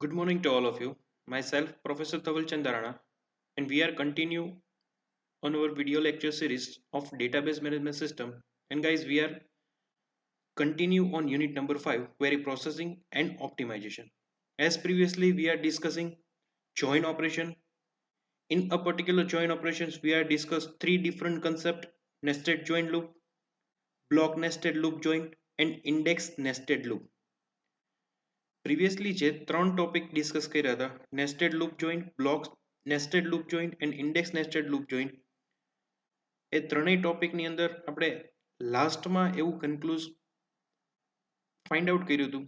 Good morning to all of you. Myself, Professor Thaval Chandarana, and we are continue on our video lecture series of database management system. And guys, we are continue on unit number 5, query processing and optimization. As previously, we are discussing join operation. In a particular join operations, we are discussed three different concept: nested join loop, block nested loop join, and index nested loop. Previously જે ત્રણ topic discuss કર્યા હતા nested loop join block nested loop join and index nested loop join એ ત્રણેય ટોપિકની અંદર આપણે લાસ્ટમાં એવું કન્ક્લુઝ ફાઇન્ડ આઉટ કર્યું હતું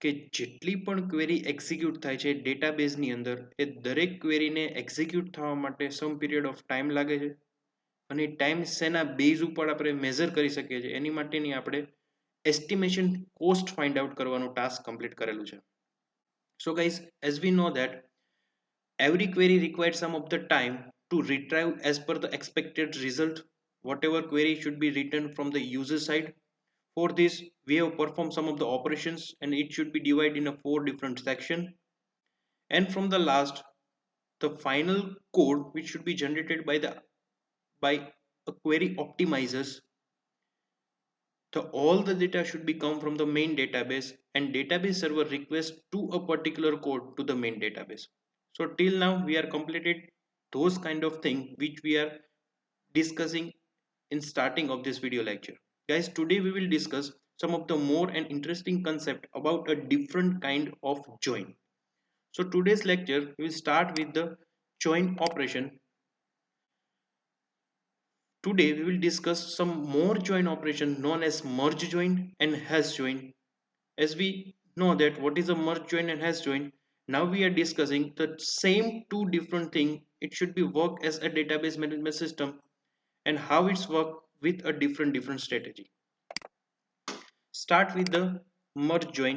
કે જેટલી પણ ક્વેરી એક્ઝિક્યુટ થાય છે ડેટાબેઝની અંદર એ દરેક ક્વેરીને એક્ઝિક્યુટ થવા માટે સમ પીરિયડ ઓફ ટાઈમ લાગે છે અને ટાઈમ શેના બેઝ ઉપર આપણે મેઝર કરી શકીએ છીએ એની માટેની આપણે એસ્ટિમેશન કોસ્ટ ફાઇન્ડ આઉટ કરવાનું ટાસ્ક કમ્પ્લીટ કરેલું છે. So guys, as we know that every query requires some of the time to retrieve as per the expected result. Whatever query should be written from the user side. For this, we have performed some of the operations and it should be divided in a 4 different sections. And from the last, the final code which should be generated by a query optimizers. All the data should be come from the main database and database server requests to a particular code to the main database. So till now we are completed those kind of thing which we are discussing in starting of this video lecture. Guys, today we will discuss some of the more and interesting concept about a different kind of join. So today's lecture we will start with the join operation. Today we will discuss some more join operation known as merge join and hash join. As we know that what is a merge join and hash join, now we are discussing the same two different thing. It should be work as a database management system and how it's work with a different strategy. Start with the merge join.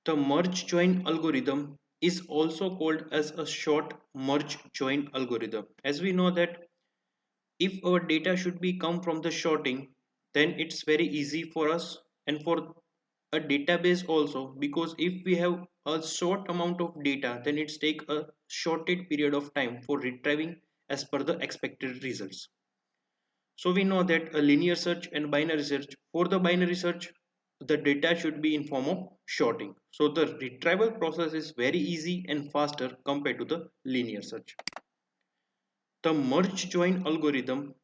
The merge join algorithm is also called as a short merge join algorithm. As we know that if our data should be come from the sorting, then it's very easy for us and for a database also, because if we have a short amount of data, then it's take a shorted period of time for retrieving as per the expected results. So we know that a linear search and binary search, for the binary search the data should be in form of sorting, so the retrieval process is very easy and faster compared to the linear search. The merge join algorithm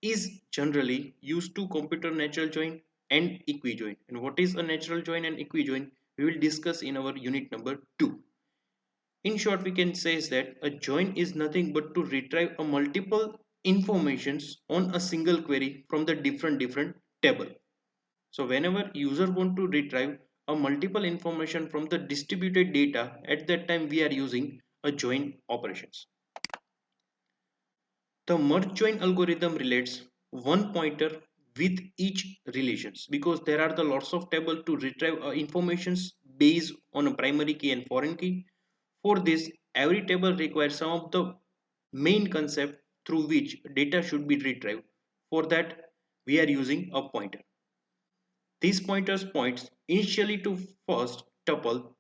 is generally used to computer natural join and equijoin. And what is a natural join and equijoin? We will discuss in our unit number 2. In short, we can say is that a join is nothing but to retrieve a multiple informations on a single query from the different table. So whenever user want to retrieve a multiple information from the distributed data, at that time we are using a join operations. The merge join algorithm relates one pointer with each relations, because there are the lots of table to retrieve informations based on a primary key and foreign key. For this, every table requires some of the main concept through which data should be retrieved. For that, we are using a pointer. These pointers points initially to first tuple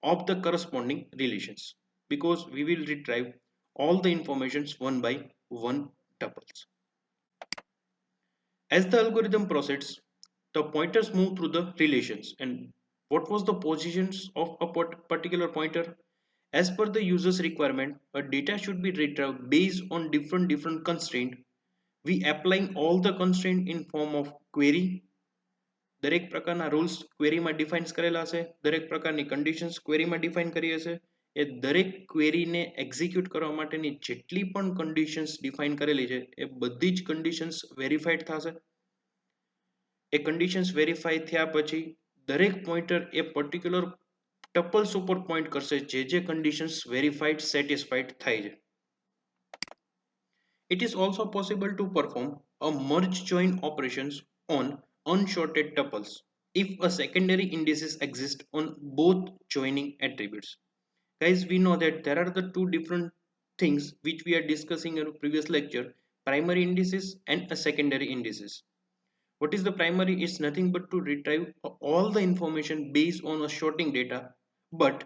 of the corresponding relations, because we will retrieve all the informations one by one tuples. As the algorithm proceeds, the pointers move through the relations. And what was the positions of a particular pointer? As per the user's requirement, a data should be retrieved based on different constraint. We applying all the constraint in form of query. દરેક પ્રકારના rules ક્વેરીમાં defines કરેલા હશે, દરેક પ્રકારની conditions ક્વેરીમાં define કરી હશે. એ દરેક ક્વેરીને execute કરવા માટેની જેટલી પણ કન્ડિશન્સ ડિફાઇન કરેલી છે એ બધી જ કન્ડિશન્સ વેરીફાઈડ થશે. એ કન્ડિશન્સ વેરીફાઈ થયા પછી દરેક પોઇન્ટર એ પર્ટિક્યુલર ટપલ્સ ઉપર પોઇન્ટ કરશે જે કન્ડિશન્સ વેરીફાઈડ સેટિસ્ફાઈડ થાય છે. It is also possible to perform a merge join operations on unsorted tuples if a secondary indices exist on both joining attributes. Guys, we know that there are the two different things which we are discussing in a previous lecture: primary indices and a secondary indices. What is the primary? It's nothing but to retrieve all the information based on a sorting data, but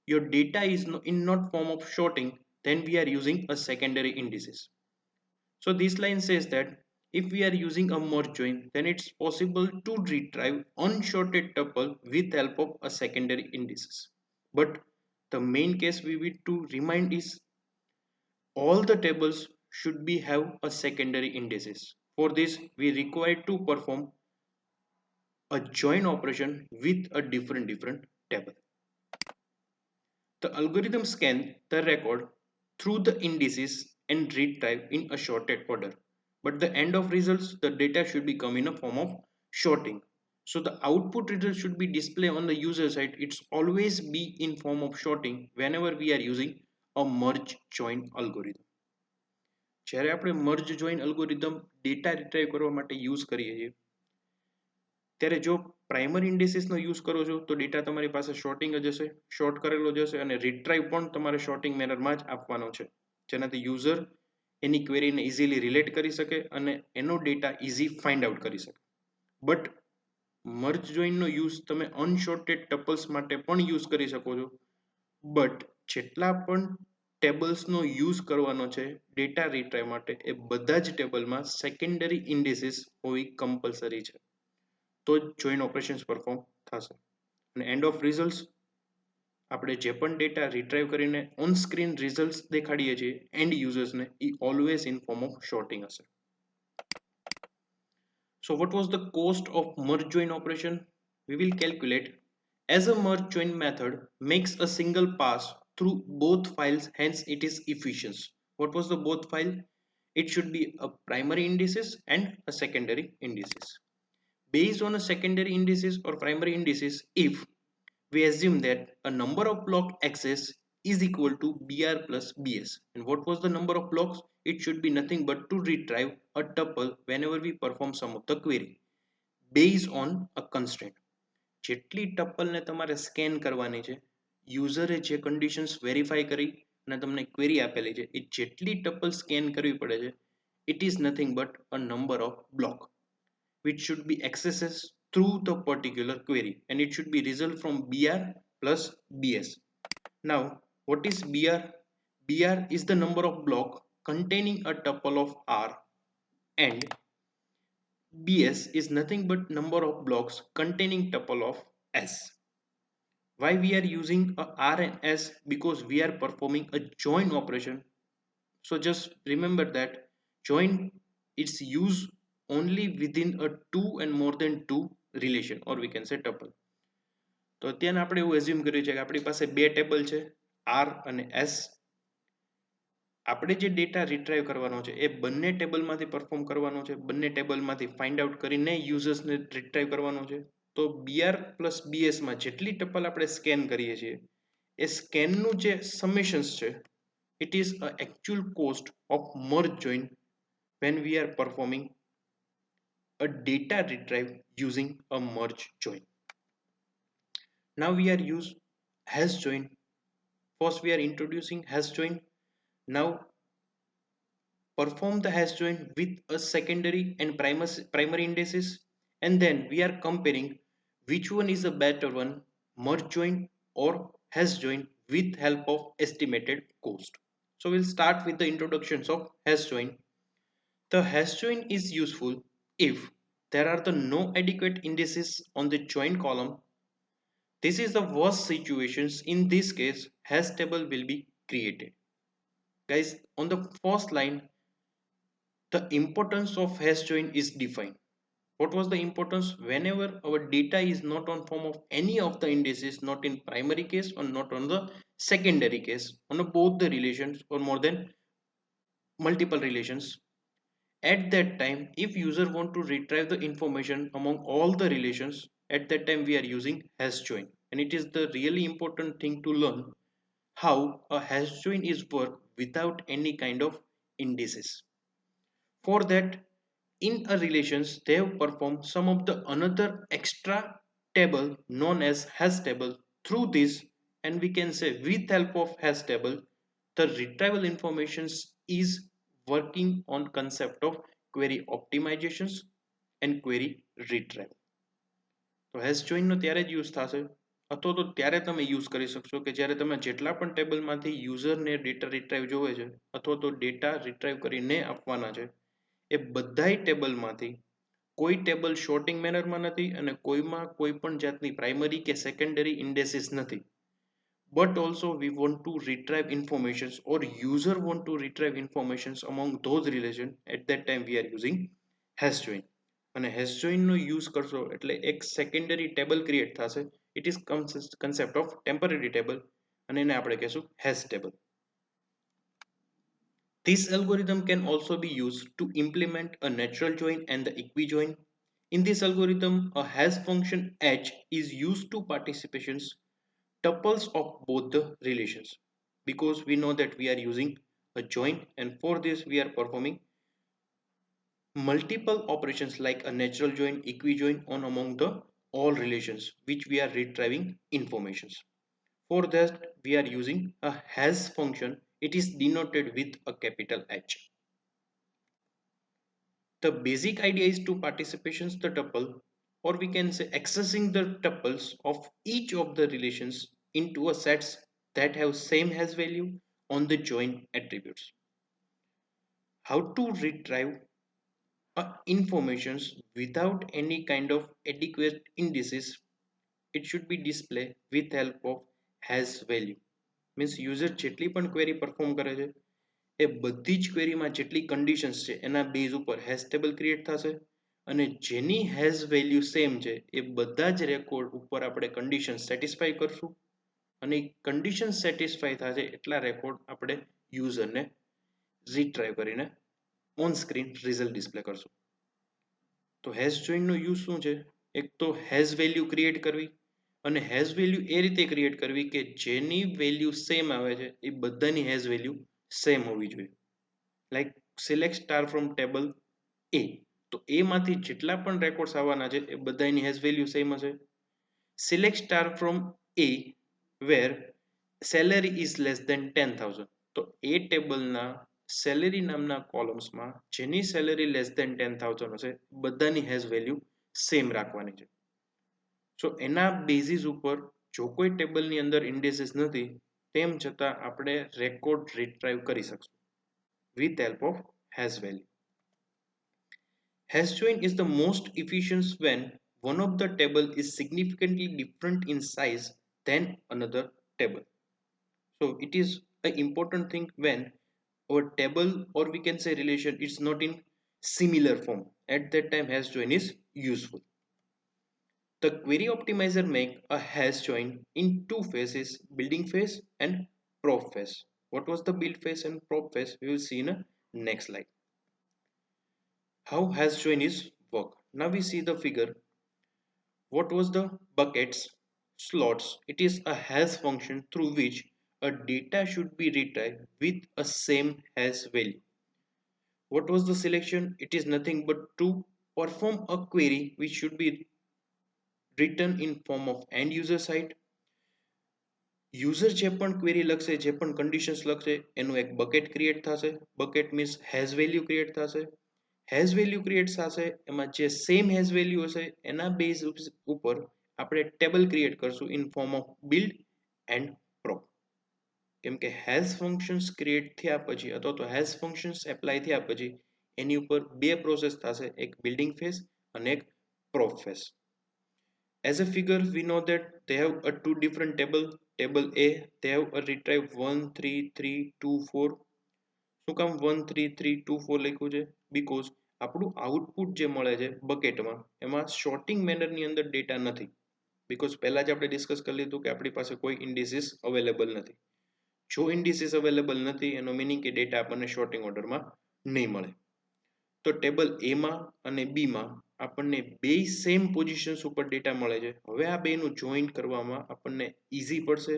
your data is in not form of sorting, then we are using a secondary indices. So this line says that if we are using a merge join, then it's possible to retrieve unsorted tuple with help of a secondary indices. But the main case we need to remind is all the tables should be have a secondary indices. For this, we require to perform a join operation with a different table. The algorithm scan the record through the indices and retrieve in a sorted order. But the end of results, the data should be come in a form of sorting. So the output result should be displayed on the user side. It's always be in form of sorting whenever we are using a merge join algorithm. જ્યારે આપણે merge join algorithm data retrieve કરવા માટે use કરીએ છીએ ત્યારે જો primary ઇન્ડિસિસનો use કરો છો તો ડેટા તમારી પાસે શોર્ટિંગ જ હશે, શોર્ટ કરેલો જ હશે અને રિટ્રાઈવ પણ તમારે શોર્ટિંગ મેનરમાં જ આપવાનો છે, જેનાથી યુઝર એની ક્વેરીને ઇઝીલી રિલેટ કરી શકે અને એનો ડેટા ઇઝી ફાઇન્ડ આઉટ કરી શકે. બટ મર્જ જોઈનનો યુઝ તમે અનશોર્ટેડ ટપલ્સ માટે પણ યુઝ કરી શકો છો. બટ જેટલા પણ ટેબલ્સનો યુઝ કરવાનો છે ડેટા રિટ્રાઈવ માટે એ બધા જ ટેબલમાં સેકન્ડરી ઇન્ડિસિસ હોવી કમ્પલસરી છે, તો જ જોઈન ઓપરેશન્સ પરફોર્મ થશે. અને એન્ડ ઓફ રિઝલ્ટ્સ આપણે જે પણ ડેટા રિટ્રાઈવ કરીને ઓન સ્ક્રીન રિઝલ્ટ્સ દેખાડીએ છીએ એન્ડ યુઝર્સને એ always in form of sorting હશે. So what was the cost of merge join operation? We will calculate as a merge join method makes a single pass through both files, hence it is efficient. What was the both file? It should be a primary indices and a secondary indices. Based on a secondary indices or primary indices, if we assume that a number of block access is equal to BR plus BS. And what was the number of blocks? It should be nothing but to retrieve a tuple whenever we perform some of the query based on a constraint. જેટલી ટપલને તમારે scan કરવાની છે, યુઝરે જે conditions verify કરી અને તમને query આપેલી છે એ જેટલી ટપલ સ્કેન કરવી પડે છે, it is nothing but a number of block which should be accessed through the particular query and it should be result from BR plus BS. Now, what is BR? BR is the number of block containing a tuple of R and BS is nothing but number of blocks containing tuple of S. Why we are using a R and S? Because we are performing a join operation. So just remember that join it's used only within a two and more than two relation or we can say tuple. તો અત્યારે આપણે એવું assume કર્યું છે કે આપણી પાસે બે ટેબલ છે R અને S. આપણે જે ડેટા રિટ્રાઈવ કરવાનો છે એ બંને ટેબલમાંથી પરફોર્મ કરવાનો છે, બંને ટેબલમાંથી ફાઇન્ડ આઉટ કરીને યુઝર્સને રિટ્રાઈવ કરવાનો છે. તો BR પ્લસ BS માં જેટલી ટપલ આપણે સ્કેન કરીએ છીએ એ સ્કેનનું જે સમેશન્સ છે it is a actual cost of merge join when we are performing a data retrieve using a merge join. Now we are use hash join. First we are introducing hash join. Now perform the hash join with a secondary and primary indices and then we are comparing which one is a better one, merge join or hash join with help of estimated cost. So we'll start with the introductions of hash join. The hash join is useful if there are the no adequate indices on the join column. This is the worst situations. In this case, hash table will be created. Guys, on the first line, the importance of hash join is defined. What was the importance? Whenever our data is not on form of any of the indices, not in primary case or not on the secondary case, on both the relations or more than multiple relations, at that time if user want to retrieve the information among all the relations, at that time we are using hash join. And it is the really important thing to learn how a hash join is work without any kind of indices. For that, in a relations they have performed some of the another extra table known as hash table. Through this, and we can say with help of hash table, the retrieval informations is working on concept of query optimizations and query retrieve. તો hash જોઈનનો ત્યારે જ use થશે અથવા તો ત્યારે તમે use કરી શકશો કે જ્યારે તમે જેટલા પણ ટેબલમાંથી યુઝરને ડેટા રિટ્રાઈવ જોવે છે અથવા તો ડેટા રિટ્રાઈવ કરીને આપવાના છે એ બધાય ટેબલમાંથી કોઈ ટેબલ શોર્ટિંગ મેનરમાં નથી અને કોઈમાં કોઈ પણ જાતની પ્રાઇમરી કે સેકન્ડરી ઇન્ડેસીસ નથી. But also we want to retrieve informations or user want to retrieve informations among those relation. At that time we are using hash join. અને hash join નો યુઝ કરશો એટલે એક સેકન્ડરી ટેબલ ક્રિએટ થશે. It is concept of temporary table અને એને આપણે કહેશું hash table. This algorithm can also be used to implement a natural join and the equi-join. In this algorithm, a hash function h is used to participations tuples of both the relations, because we know that we are using a join, and for this we are performing multiple operations like a natural join, equi-join on among the all relations which we are retrieving informations. For that we are using a hash function. It is denoted with a capital H. The basic idea is to participations the tuple, or we can say accessing the tuples of each of the relations into a sets that have same hash value on the join attributes. How to retrieve informations without any kind of adequate indices? It should be displayed with help of hash value. Means user જેટલી પણ query perform કરે છે એ બધી જ ક્વેરીમાં જેટલી conditions છે એના base ઉપર હેશ ટેબલ ક્રિએટ થશે અને જેની હેશ વેલ્યુ સેમ છે એ બધા જ રેકોર્ડ ઉપર આપણે કન્ડિશન સેટિસ્ફાઈ કરશું અને કન્ડિશન સેટિસ્ફાઈ થશે એટલા રેકોર્ડ આપણે યુઝરને રીટ્રાઈવ કરીને ઓન સ્ક્રીન રિઝલ્ટ ડિસ્પ્લે કરશું. તો હેશ જોઈનનો યુઝ શું છે? એક તો હેશ વેલ્યુ ક્રિએટ કરવી અને હેશ વેલ્યુ એ રીતે ક્રિએટ કરવી કે જેની વેલ્યુ સેમ આવે છે એ બધાની હેશ વેલ્યુ સેમ હોવી જોઈએ. Like select star from table A, તો એ માંથી જેટલા પણ રેકોર્ડ્સ આવવાના છે એ બધાની હેશ વેલ્યુ સેમ હશે. Select star from A where salary is less than 10,000, તો એ ટેબલના સેલેરી નામના કોલમ્સમાં જેની સેલેરી લેસ ધેન 10,000 હશે બધાની હેશ વેલ્યુ સેમ રાખવાની છે. સો એના બેઝિસ ઉપર જો કોઈ ટેબલની અંદર ઇન્ડેસીસ નથી તેમ છતાં આપણે રેકોર્ડ રિટ્રાઈવ કરી શકશું with help of hash value. Hash join is the most efficient when one of the table is significantly different in size than another table. So it is an important thing when our table, or we can say relation, is not in similar form. At that time hash join is useful. The query optimizer make a hash join in two phases, building phase and prop phase. What was the build phase and prop phase? We will see in a next slide. How hash join is work. Now we see the figure. What was the buckets slots? It is a hash function through which a data should be retrieved with a same hash value. What was the selection? It is nothing but to perform a query which should be written in form of end user side. User જે પણ query લખશે, જે પણ conditions લખશે એનું એક bucket create થશે. Bucket means hash value create થશે. હેશ વેલ્યુ ક્રિએટ થશે એમાં જે સેમ હેશ વેલ્યુ હશે એના બેઝ ઉપર આપણે ટેબલ ક્રિએટ કરશું in form of build and prop. કેમ કે હેશ ફંક્શન્સ ક્રિએટ થયા પછી અથવા તો હેશ ફંક્શન્સ એપ્લાય થયા પછી એની ઉપર બે પ્રોસેસ થશે, એક બિલ્ડિંગ ફેઝ અને એક prop phase. As a figure, we know that they have a two different table. Table A, they have a retrieve 1, 3, 3, 2, 4. શું કામ 1, 3, 3, 2, 4 લખ્યું છે? Because આપણું આઉટપુટ જે મળે છે બકેટમાં એમાં શોર્ટિંગ મેનરની અંદર ડેટા નથી. Because પહેલા જ આપણે ડિસ્કસ કરી લીધું કે આપણી પાસે કોઈ ઇન્ડિસીસ અવેલેબલ નથી. જો ઇન્ડિસીસ અવેલેબલ નથી એનો મીનિંગ કે ડેટા આપણને શોર્ટિંગ ઓર્ડરમાં નહીં મળે. તો ટેબલ એ માં અને બી માં આપણને બે સેમ પોઝિશન્સ ઉપર ડેટા મળે છે. હવે આ બેનું જોઈન્ટ કરવામાં આપણને ઈઝી પડશે,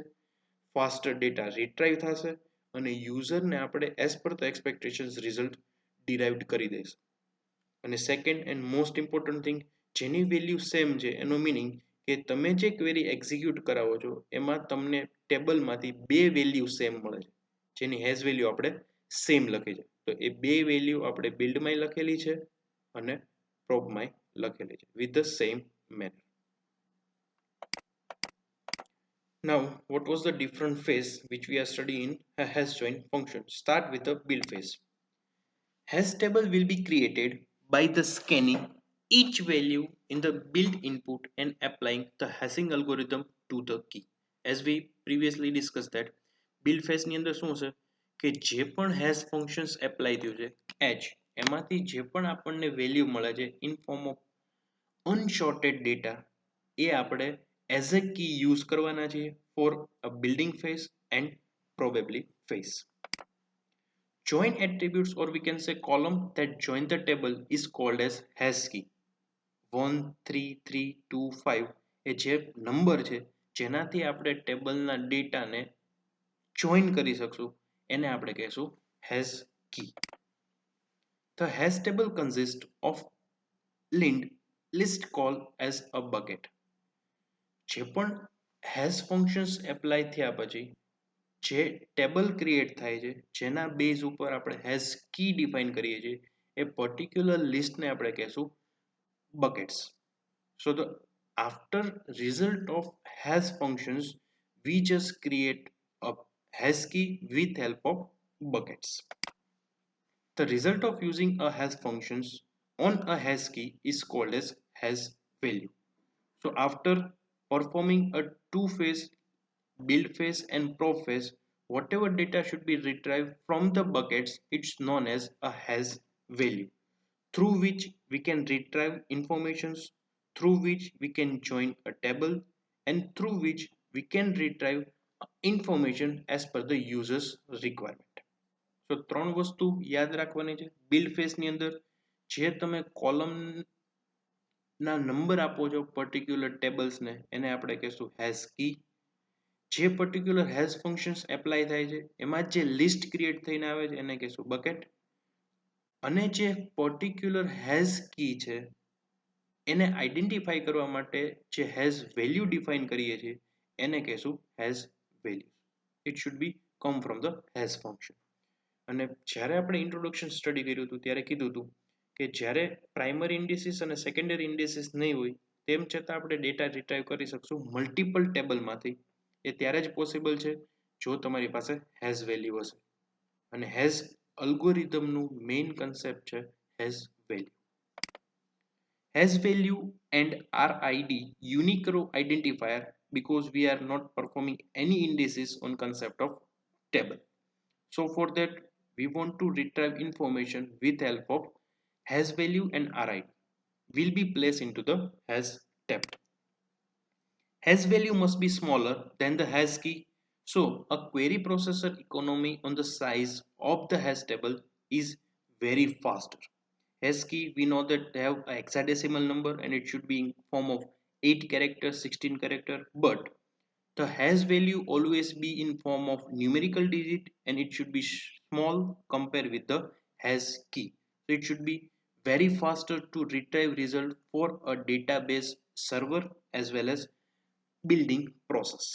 ફાસ્ટર ડેટા રિટ્રાઈવ થશે અને યુઝરને આપણે as per the expectations result derived કરી દઈશું. અને second and most important thing, જેની વેલ્યુ સેમ છે એનો મિનિંગ કે તમે જે ક્વેરી એક્ઝિક્યુટ કરાવો છો એમાં તમને ટેબલમાંથી બે વેલ્યુ સેમ મળે છે, જેની હેશ વેલ્યુ આપણે સેમ લખી છે. તો એ બે વેલ્યુ આપણે બિલ્ડમાં લખેલી છે અને પ્રોપમાં લખેલી છે with the same manner. Now, what was the different phase which we are studying in a has join function? Start with the build phase. Hash table will be created by the scanning each value in the build input and applying the hashing algorithm to the key. As we previously discussed that build phase ની અંદર શું છે કે જે પણ hash functions apply થયું છે h એમાંથી જે પણ આપણને વેલ્યુ મળે છે in form of unsorted data એ આપણે as a key use કરવાના છીએ for a building phase and probably phase. Join attributes, or we can say column that join the table, is called as hash key. 1 3 3 2 5 એ જે number છે જેનાથી આપણે ટેબલના ડેટાને join કરી શકશું એને આપણે કહેશું hash key. The hash table consists of linked list called as a bucket. જે પણ hash functions apply થયા પછી જે ટેબલ ક્રિએટ થાય છે જેના બેઝ ઉપર આપણે હેશ કી ડિફાઇન કરીએ છીએ એ પર્ટિક્યુલર લિસ્ટને આપણે કહેશું buckets. So the after result of hash functions we just create a hash key with help of buckets. The result of using a hash functions on a hash key is called as hash value. So after performing a two-phase build phase and probe phase, whatever data should be retrieved from the buckets, it's known as a hash value, through which we can retrieve informations, through which we can join a table, and through which we can retrieve information as per the user's requirement. So ત્રણ વસ્તુ યાદ રાખવાની છે build phase ની અંદર જે તમે column ના નંબર આપો છો પર્ટિક્યુલર ટેબલ્સ ને એને આપણે કહેશું hash key. જે પર્ટિક્યુલર હેશ ફંક્શન્સ એપ્લાય થાય છે એમાં જે લિસ્ટ ક્રિએટ થઈને આવે છે એને કહેશું બકેટ અને જે પર્ટિક્યુલર હેશ કી છે એને આઈડેન્ટિફાઈ કરવા માટે જે હેશ વેલ્યુ ડિફાઇન કરીએ છીએ એને કહેશું hash value. It should be come from the hash function. અને જ્યારે આપણે ઇન્ટ્રોડક્શન સ્ટડી કર્યું હતું ત્યારે કીધું હતું કે જ્યારે પ્રાઇમરી ઇન્ડિસિસ અને સેકન્ડરી ઇન્ડિસિસ નહીં હોય તેમ છતાં આપણે ડેટા રિટ્રાઈવ કરી શકશું મલ્ટિપલ ટેબલમાંથી. એ ત્યારે જ પોસિબલ છે જો તમારી પાસે હેશ વેલ્યુ હશે. અને હેશ અલ્ગોરિધમનું મેઇન કન્સેપ્ટ છે hash value. Hash value and RID unique row identifier because we are not performing any indices on concept of table. So for that we want to retrieve information with help of hash value and RID will be placed into the hash table. Hash value must be smaller than the hash key, so a query processor economy on the size of the hash table is very faster. Hash key we know that they have a hexadecimal number and it should be in form of 8 character 16 character, but the hash value always be in form of numerical digit and it should be small compared with the hash key. So it should be very faster to retrieve result for a database server as well as building process.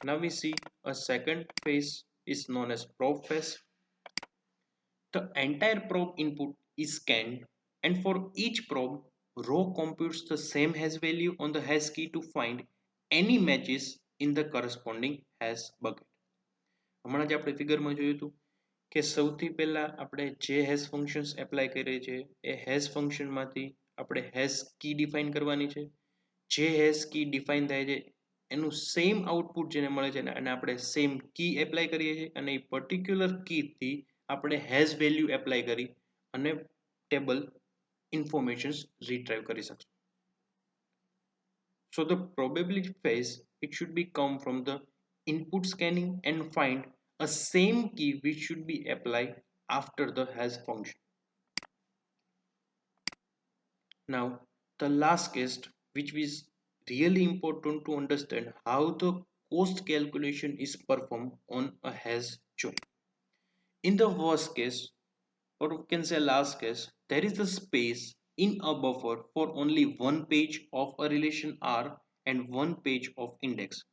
Now we see a second phase is known as probe phase. The entire probe input is scanned and for each probe row computes the same hash value on the hash key to find any matches in the corresponding hash bucket. હમણાં જ આપણે ફિગરમાં જોયું હતું કે સૌથી પહેલા આપણે જે હેશ ફંક્શન્સ એપ્લાય કરીએ છીએ એ હેશ ફંક્શનમાંથી આપણે હેશ કી ડિફાઇન કરવાની છે. જે હેશ કી ડિફાઇન થાય છે એનું સેમ આઉટપુટ જેને મળે છે અને આપણે સેમ કી એપ્લાય કરીએ છીએ અને એ પર્ટિક્યુલર કીથી આપણે હેશ વેલ્યુ એપ્લાય કરી અને ટેબલ ઇન્ફોર્મેશન્સ રિટ્રાઈવ કરી શકશું. So the probability phase it should be come from the input scanning and find a same key which should be applied after the hash function. Now the last case which is really important to understand how the cost calculation is performed on a hash join. In the worst case, or we can say last case, there is a space in a buffer for only one page of a relation R and one page of index.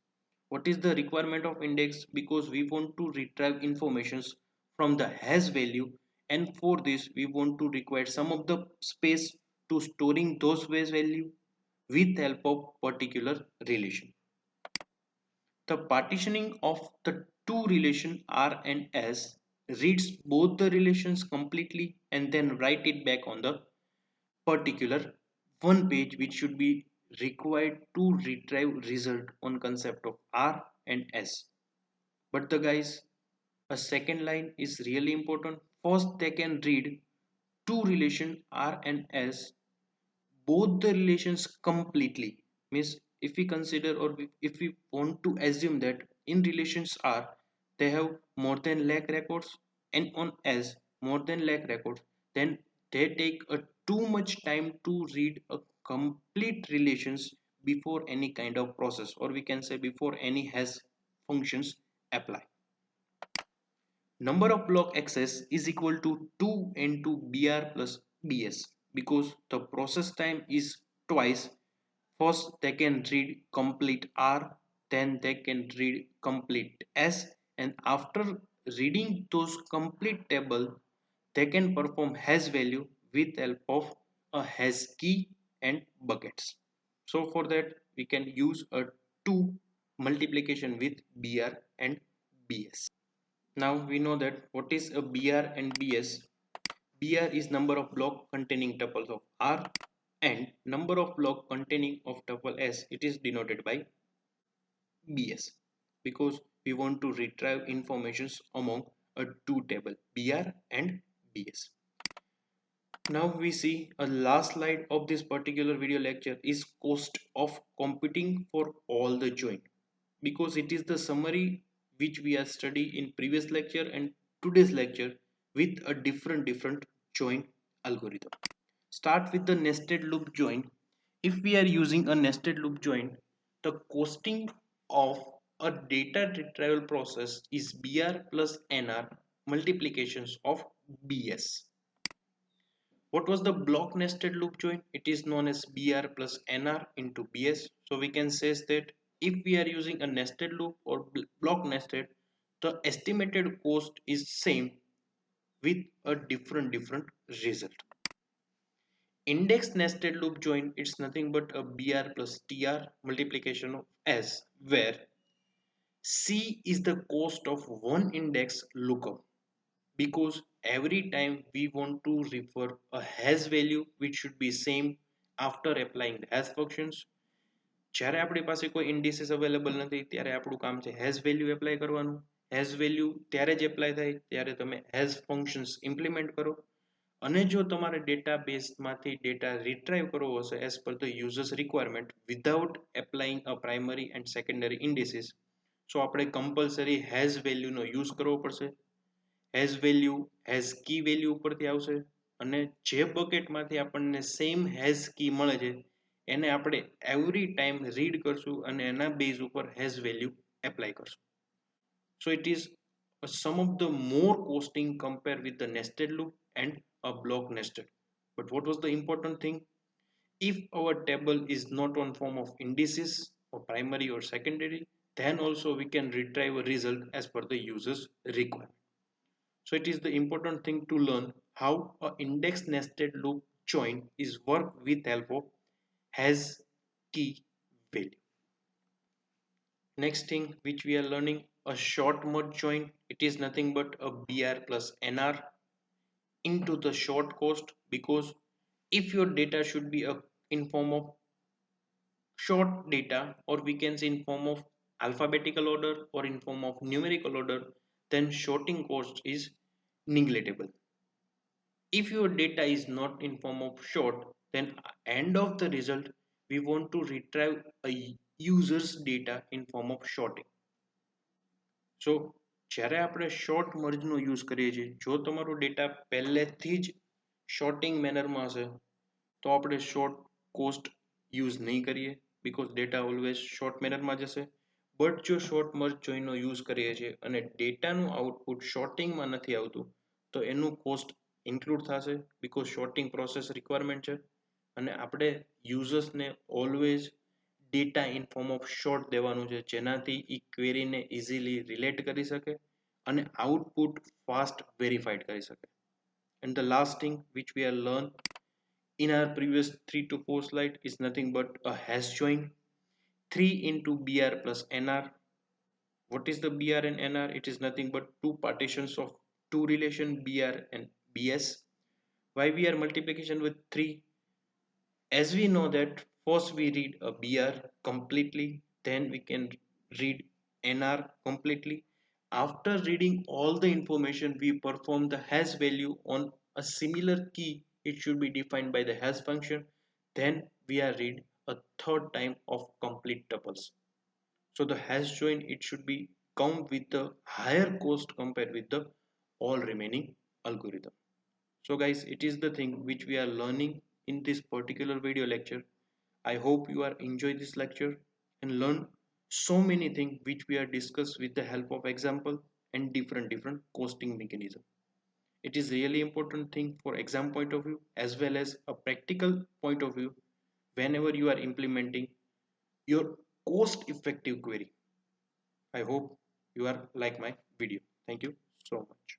What is the requirement of index? Because we want to retrieve informations from the hash value and for this we want to require some of the space to storing those base value with help of particular relation. The partitioning of the two relation R and S reads both the relations completely and then write it back on the particular one page, which should be required to retrieve result on concept of R and S. But the guys, a second line is really important. First, they can read two relation R and S, both the relations completely. Means if we consider or if we want to assume that in relations R they have more than lakh records and on S more than lakh records, then they take a too much time to read a complete relations before any kind of process, or we can say before any has functions apply. Number of block access is equal to 2 into br plus bs, because the process time is twice. First they can read complete R, then they can read complete S, and after reading those complete table they can perform hash value with help of a hash key and buckets. So for that we can use a 2 multiplication with br and bs. Now we know that what is a BR and BS. BR is number of block containing tuples of R, and number of block containing of tuple S, it is denoted by BS, because we want to retrieve informations among a two table BR and BS. Now we see a last slide of this particular video lecture is cost of computing for all the join, because it is the summary which we are study in previous lecture and today's lecture with a different join algorithm. Start with the nested loop join. If we are using a nested loop join, the costing of a data retrieval process is br plus nr multiplications of bs. What was the block nested loop join? It is known as BR plus NR into BS. So we can say that if we are using a nested loop or block nested, the estimated cost is same with a different result. Index nested loop join, it's nothing but a BR plus TR multiplication of S, where C is the cost of one index lookup, because every time we want to refer a hash value which should be same after applying the hash functions. જ્યારે આપણી પાસે કોઈ indices available નથી ત્યારે આપણું કામ છે hash value apply કરવાનું. hash value ત્યારે જ apply થાય ત્યારે તમે hash functions implement કરો, અને જો તમારે ડેટાબેઝમાંથી ડેટા રિટ્રાઈવ કરવો હશે as per the users requirement without applying a primary and secondary indices, so આપણે compulsory hash value નો use કરવો પડશે. hash value hash key value ઉપરથી આવશે, અને જે બકેટમાંથી આપણને સેમ hash key મળે છે એને આપણે every time read કરશું અને એના બેઝ ઉપર hash value apply કરશું. So it is some of the more costing compared with the nested loop and a block nested. But what was the important thing? If our table is not on form of indices or primary or secondary, then also we can retrieve a result as per the user's requirement. So it is the important thing to learn how a index nested loop join is work with help of has key value. Next thing which we are learning, a short merge join. It is nothing but a BR plus NR into the short cost, because if your data should be in form of short data, or we can say in form of alphabetical order or in form of numerical order, then shorting cost is neglectable. If your data is not in form of short, then end of the result we want to retrieve a user's data in form of shorting. So જ્યારે આપણે short merge નો use કરીએ છીએ, જો તમારો data પહેલેથી જ shorting manner માં હશે તો આપણે short cost use નહીં કરીએ, because data always short manner માં જશે. બટ જો short merge join નો use કરીએ છીએ અને ડેટાનું આઉટપુટ shorting માં નથી આવતું, તો એનું cost include થશે, because shorting process requirement છે, અને આપણે users ને always data in form of short દેવાનું છે, જેનાથી એ query ને easily relate કરી શકે અને output fast verified કરી શકે. And the last thing which we are learn, in our previous 3 to 4 slide is nothing but a hash join. 3 into br plus nr. What is the br and nr? It is nothing but two partitions of two relation br and bs. Why we are multiplication with 3? As we know that first we read a br completely, then we can read nr completely. After reading all the information, we perform the hash value on a similar key. It should be defined by the hash function. Then we are read a third time of complete tuples. So the hash join, it should be come with the higher cost compared with the all remaining algorithm. So guys, it is the thing which we are learning in this particular video lecture. I hope you are enjoy this lecture and learn so many things which we are discussed with the help of example and different costing mechanism. It is really important thing for exam point of view as well as a practical point of view whenever you are implementing your cost effective query. I hope you are like my video. Thank you so much.